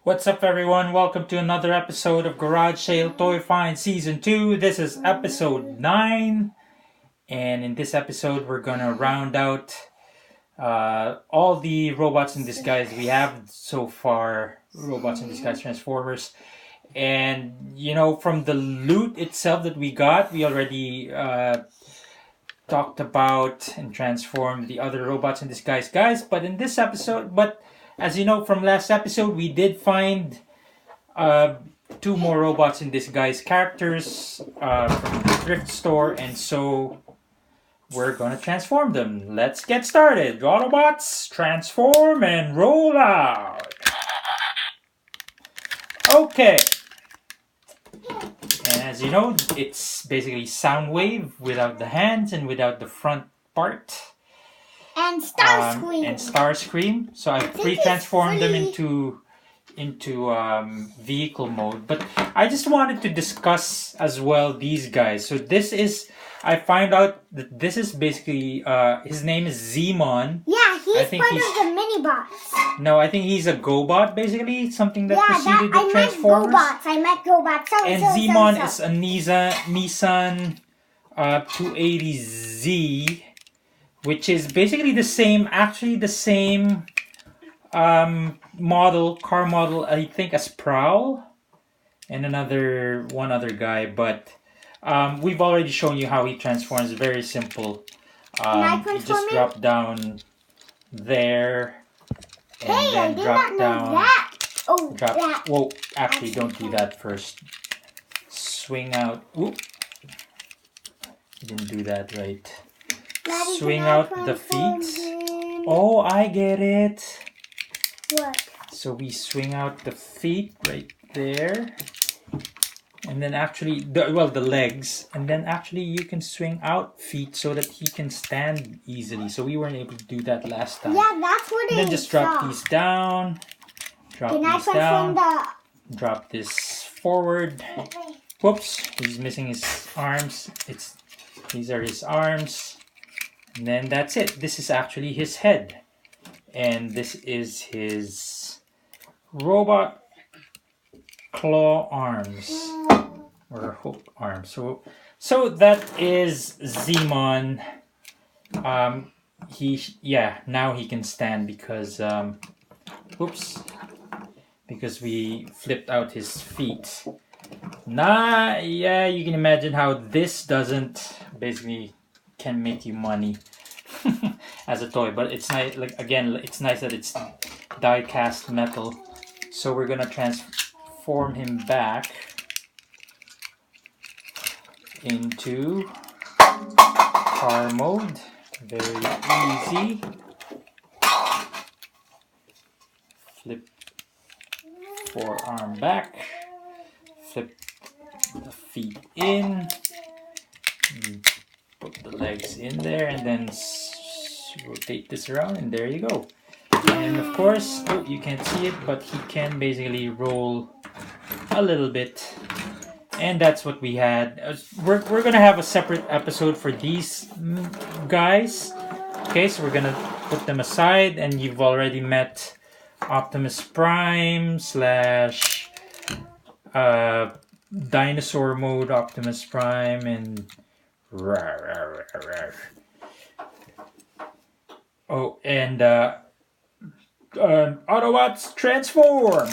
What's up, everyone? Welcome to another episode of Garage Sale Toy Find Season 2. This is episode 9. And in this episode, we're going to round out all the Robots in Disguise we have so far. Robots in Disguise Transformers. And, you know, from the loot itself that we got, we already talked about and transformed the other Robots in Disguise guys. But in this episode, as you know from last episode, we did find 2 more Robots in Disguise characters from the thrift store, and so we're gonna transform them. Let's get started. Autobots, transform and roll out. Okay. And as you know, it's basically Soundwave without the hands and without the front part. And Starscream. Starscream. So I pre-transformed them into vehicle mode. But I just wanted to discuss as well these guys. So this is, I find out that this is basically, his name is Zeemon. Yeah, he's part of the mini-bots. No, I think he's a Gobot, basically. Something that preceded the Transformers. I met Gobots. And Zeemon is a Nissan 280 Z. Which is basically the same, car model, I think, as Prowl and one other guy. But we've already shown you how he transforms. Very simple. You just drop down there, and then drop down. Whoa! Actually, don't do that first. Swing out. Oop! Didn't do that right. Swing out the feet. Oh, I get it. What? So we swing out the feet right there. And then actually, the legs. And then actually you can swing out feet so that he can stand easily. So we weren't able to do that last time. Yeah, that's what it is. Then just drop these down. Drop these down. Drop this forward. Whoops, he's missing his arms. These are his arms. And then that's it. This is actually his head. And this is his robot claw arms. Or hook arms. So that is Zeemon. Now he can stand because because we flipped out his feet. You can imagine how this can make you money as a toy, but it's nice. It's nice that it's die-cast metal. So we're gonna transform him back into car mode. Very easy. Flip forearm back. Flip the feet in. Put the legs in there and then rotate this around, and there you go. And of course, you can't see it, but he can basically roll a little bit. And that's what we had. We're gonna have a separate episode for these guys. Okay, so we're gonna put them aside, and you've already met Optimus Prime / dinosaur mode Optimus Prime and oh, and Autobots transform!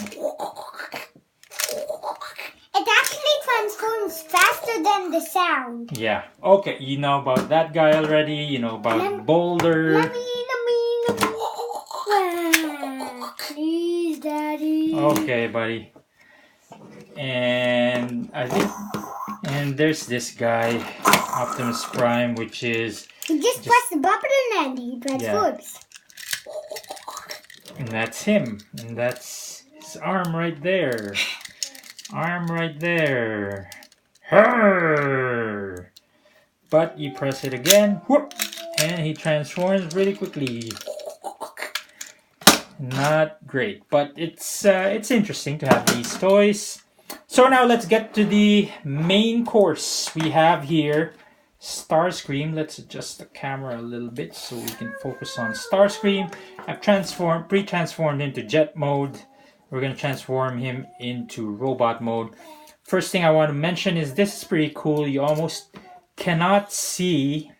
It actually transforms faster than the sound. Yeah. Okay, you know about that guy already. You know about Boulder. Please, Daddy. Okay, buddy. And there's this guy, Optimus Prime, which is... You just press the button and he transforms. Yeah. And that's him. And that's his arm right there. Her. But you press it again, whoop, and he transforms really quickly. Not great, but it's interesting to have these toys. So now let's get to the main course. We have here Starscream. Let's adjust the camera a little bit so we can focus on Starscream. I've pre-transformed into jet mode. we're going to transform him into robot mode. First thing I want to mention is this is pretty cool. You almost cannot see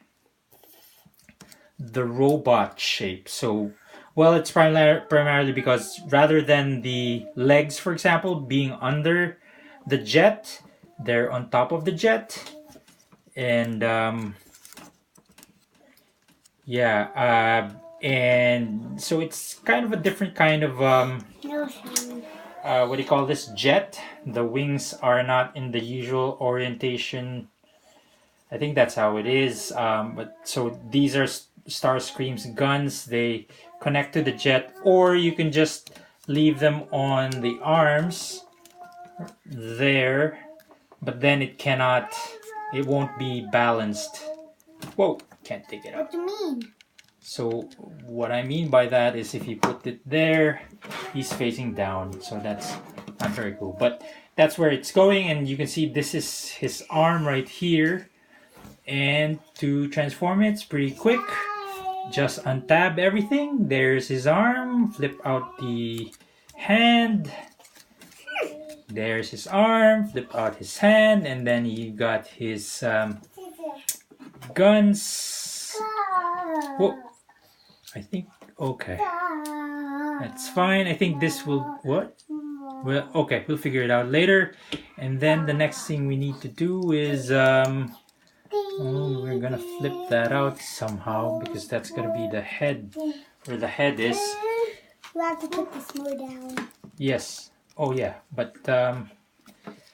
the robot shape. So, well, it's primarily because rather than the legs, for example, being under the jet, they're on top of the jet. And and so it's kind of a different kind of what do you call this, jet. The wings are not in the usual orientation. I think that's how it is. But so these are Starscream's guns. They connect to the jet, or you can just leave them on the arms there, but then it won't be balanced. Whoa, can't take it out. What do you mean? So what I mean by that is if you put it there, he's facing down. So that's not very cool. But that's where it's going, and you can see this is his arm right here. And to transform it, it's pretty quick. Just untab everything. There's his arm. Flip out the hand. There's his arm. Flip out his hand. And then you got his guns. Whoa. I think, okay. That's fine. I think this will, what? Well, okay, we'll figure it out later. And then the next thing we need to do is, we're gonna flip that out somehow because that's gonna be the head, where the head is. You have to put this more down. Yes. Oh yeah, but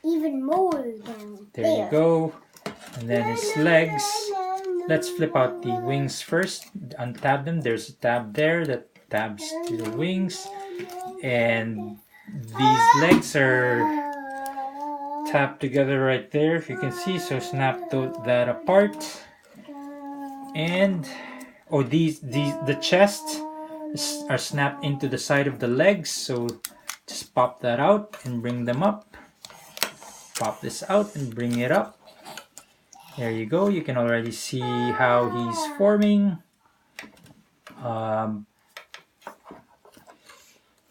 even more down. there you go. And then his legs. Let's flip out the wings first. Untab them. There's a tab there that tabs to the wings. And these legs are tapped together right there, if you can see. So snap that apart. And the chest are snapped into the side of the legs. So just pop that out and bring them up. Pop this out and bring it up. There you go. You can already see how he's forming.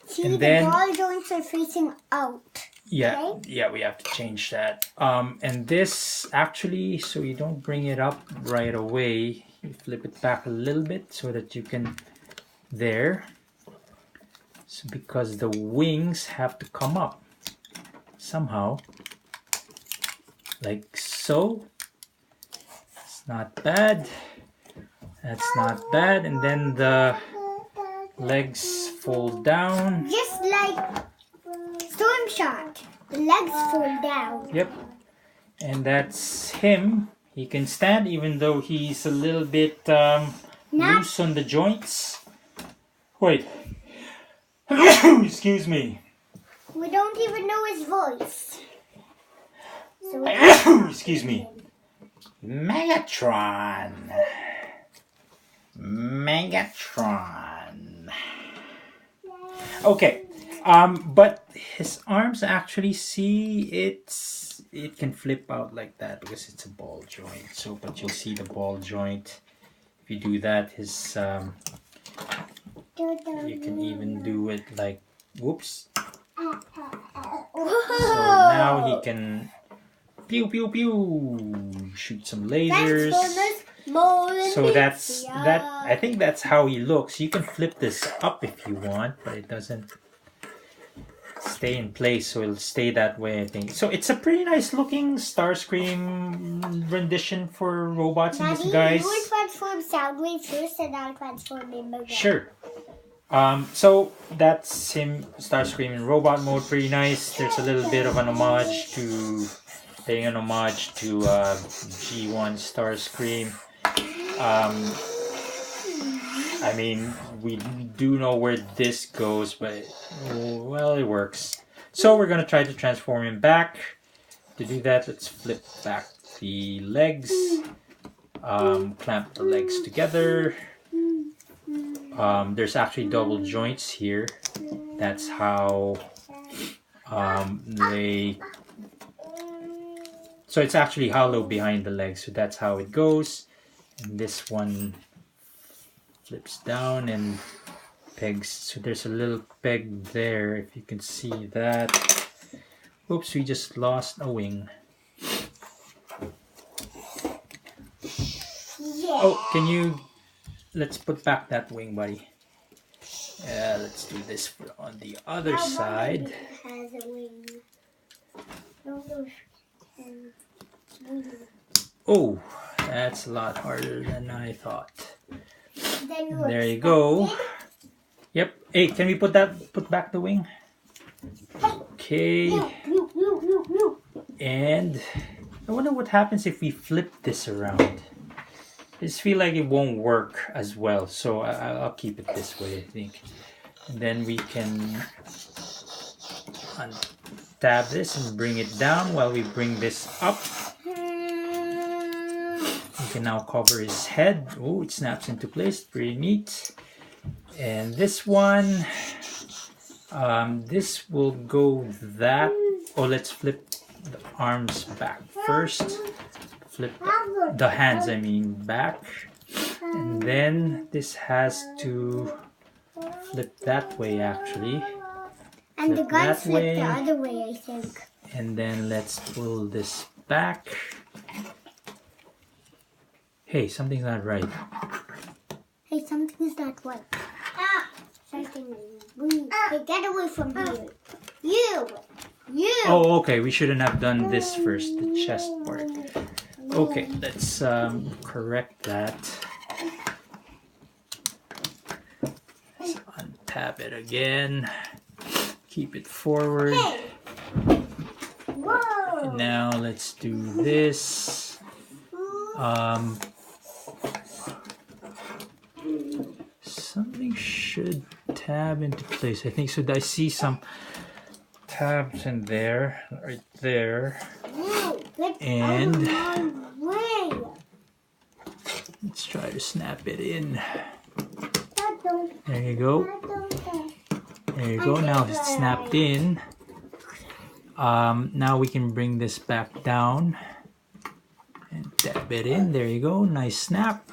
See, and the then, ball joints are facing out. Yeah, right? yeah, we have to change that. And this actually, so you don't bring it up right away. You flip it back a little bit so that you can, there. So because the wings have to come up somehow, like so. It's not bad. That's not bad. And then the legs fold down. Just like Storm Shot. The legs fall down. Yep. And that's him. He can stand even though he's a little bit loose on the joints. Wait. Excuse me. We don't even know his voice. So excuse me. Megatron. Okay. But his arms actually, see, it can flip out like that because it's a ball joint. So, but you'll see the ball joint. If you do that, his you can even do it like, whoops. So now he can pew pew pew shoot some lasers. So that's that. I think that's how he looks. You can flip this up if you want, but it doesn't stay in place, so it'll stay that way, I think. So it's a pretty nice looking Starscream rendition for robots in Disguise. You will transform Soundwave first and I'll transform him again. Sure. So that's him, Starscream in robot mode, pretty nice. There's a little bit of an homage to, paying an homage to G1 Starscream. I mean, we do know where this goes, but, well, it works. So we're going to try to transform him back. To do that, let's flip back the legs. Clamp the legs together. There's actually double joints here. That's how so it's actually hollow behind the legs, so that's how it goes. And this one flips down and pegs. So there's a little peg there, if you can see that. Oops, we just lost a wing. Yeah. Oh, can you... Let's put back that wing, buddy. Let's do this on the other side. Has a wing. Oh, that's a lot harder than I thought. Then There you go. Yep. Hey, can we put back the wing? Okay. And I wonder what happens if we flip this around. I just feel like it won't work as well, so I'll keep it this way, I think. And then we can untab this and bring it down while we bring this up. We can now cover his head. Oh, it snaps into place. Pretty neat. And this one, this will go that. Oh, let's flip the arms back first. Flip the hands, I mean, back. And then this has to flip that way, actually. And the Flip guns that flip way. the other way, I think. And then let's pull this back. Hey, something's not right. Hey, something's not right. Ah! Something. Hey, get away from here. You! Oh, okay. We shouldn't have done this first, the chest part. Okay, let's correct that. Let's untap it again. Keep it forward. Hey. Whoa! And now let's do this. Something should tab into place. I think so. I see some tabs in there, right there. And let's try to snap it in. There you go. There you go. Now it's snapped in. Now we can bring this back down and tap it in. There you go. Nice snap.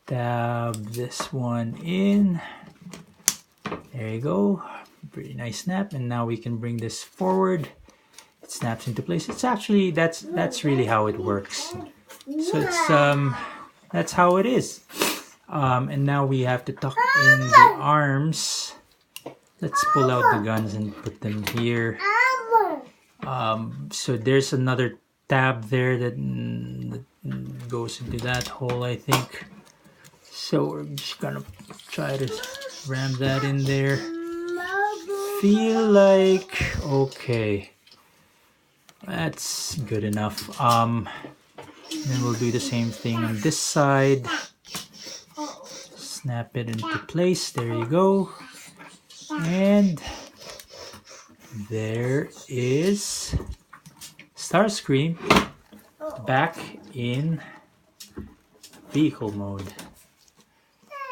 Dab this one in. There you go. Pretty nice snap. And now we can bring this forward. It snaps into place. It's actually that's really how it works. So it's that's how it is. And now we have to tuck in the arms. Let's pull out the guns and put them here. So there's another tab there that goes into that hole, I think. So we're just gonna try to ram that in there. Feel like okay. That's good enough. Then we'll do the same thing on this side. Snap it into place. There you go. And there is Starscream back in vehicle mode.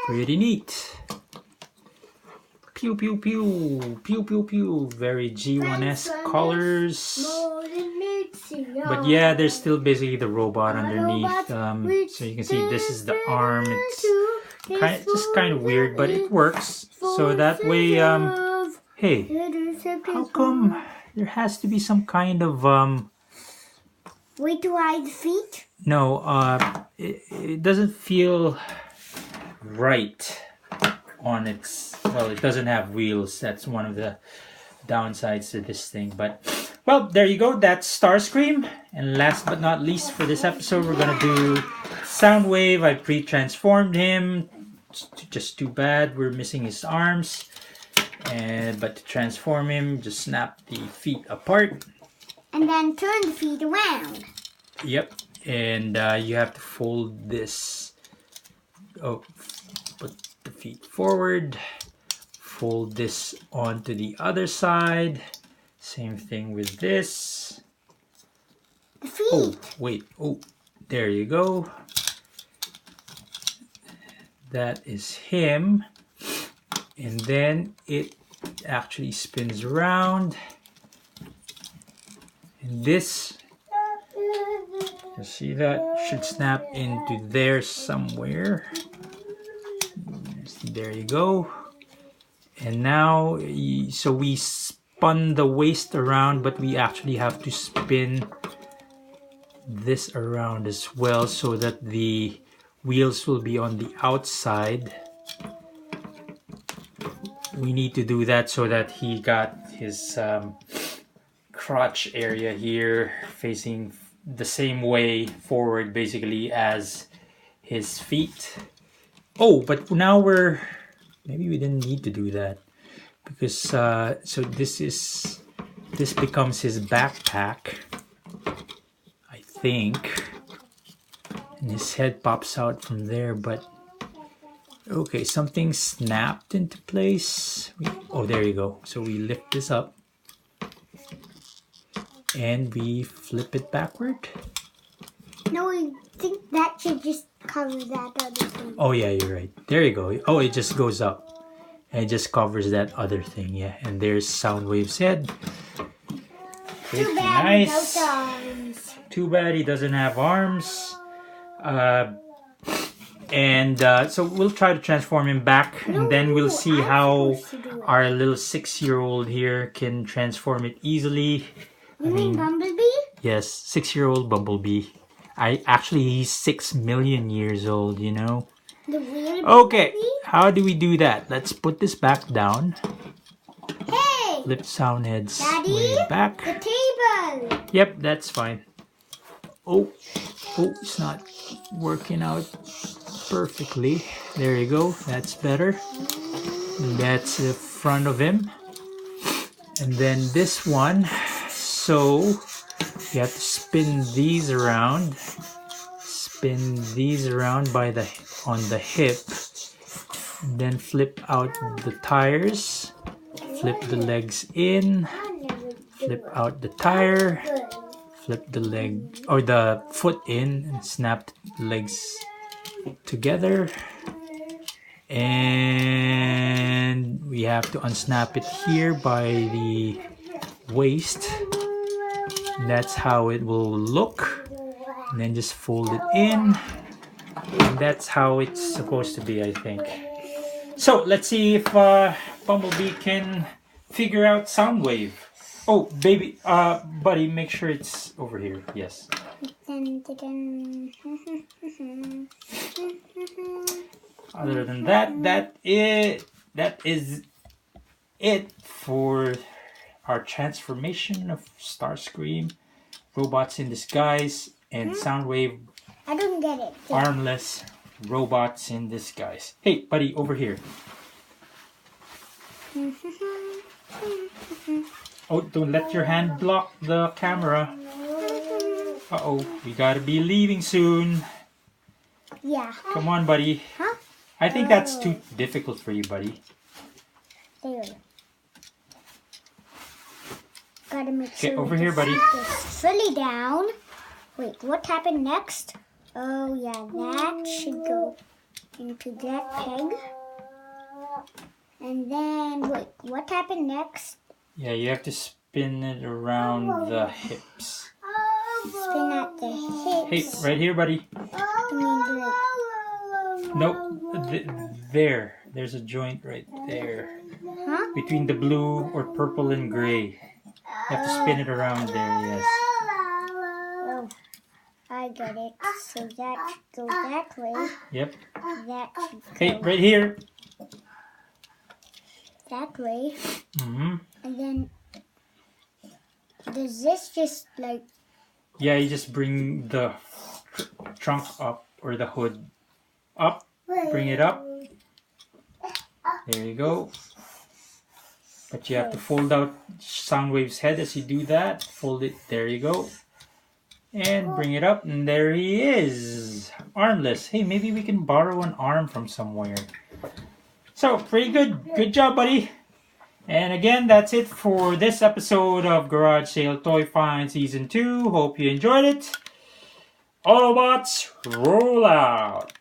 Pretty neat. Pew pew pew, pew pew pew. Very G1-esque colors. But yeah, there's still basically the robot underneath. So you can see this is the arm. It's just kind of weird, but it works. So that way, hey, how come there has to be some kind of way to hide feet? No, it doesn't feel right on its. Well, it doesn't have wheels. That's one of the downsides to this thing. But well, there you go. That's Starscream. And last but not least for this episode, we're gonna do Soundwave. I pre-transformed him. Just too bad we're missing his arms. But to transform him, just snap the feet apart. And then turn the feet around. Yep. And you have to fold this. Oh, put the feet forward. Fold this onto the other side. Same thing with this. The feet. Oh, wait. Oh, there you go. That is him. And then it actually spins around. And this, you see that? Should snap into there somewhere. there you go. And now, so we spun the waist around, but we actually have to spin this around as well so that the wheels will be on the outside. We need to do that so that he got his crotch area here facing the same way forward basically as his feet. Oh, but now maybe we didn't need to do that because so this becomes his backpack, I think, and his head pops out from there. But okay, something snapped into place. Oh, there you go. So we lift this up and we flip it backward. No, I think that should just cover that other thing. Oh yeah, you're right. There you go. Oh, it just goes up and it just covers that other thing. Yeah, and there's Soundwave's head. Too bad nice. without arms. Too bad he doesn't have arms. So we'll try to transform him back, and then we'll see how our little 6-year-old here can transform it easily. You mean Bumblebee? Yes, 6-year-old Bumblebee. He's 6 million years old, you know. The real Okay, Bumblebee? how do we do that? Let's put this back down. Hey! Flip Soundhead's Daddy, way back. the table! Yep, that's fine. Oh, it's not working out perfectly. There you go. That's better. And that's the front of him. And then this one. So you have to spin these around. Spin these around on the hip. Then flip out the tires. Flip the legs in. Flip out the tire. Flip the leg or the foot in and snap the legs together. And we have to unsnap it here by the waist. That's how it will look. And then just fold it in. And that's how it's supposed to be, I think. So let's see if Bumblebee can figure out Soundwave. Oh, baby, buddy, make sure it's over here. Yes. Other than that, that is it for our transformation of Starscream, Robots in Disguise, and Soundwave. I don't get it. Armless Robots in Disguise. Hey, buddy, over here. Oh, don't let your hand block the camera. Uh-oh, we gotta be leaving soon. Yeah. Come on, buddy. Huh? I think that's too difficult for you, buddy. There. Gotta make sure. Get over here, buddy. It's fully down. Wait, what happened next? Oh yeah, that should go into that peg. And then, wait, what happened next? Yeah, you have to spin it around the hips. Spin at the hips. Hey, right here, buddy. I mean, like, Nope, there. There's a joint right there. huh? Between the blue or purple and gray. You have to spin it around there, yes. Oh, I get it. So that should go that way. Yep. That should go Hey, right here. that way. Mm-hmm. And then, does this just like... Yeah, you just bring the trunk up or the hood up. Bring it up. There you go. But you have to fold out Soundwave's head as you do that. Fold it. There you go. And bring it up. And there he is. Armless. Hey, maybe we can borrow an arm from somewhere. So, pretty good. Good job, buddy. And again, that's it for this episode of Garage Sale Toy Find Season 2. Hope you enjoyed it. Autobots, roll out.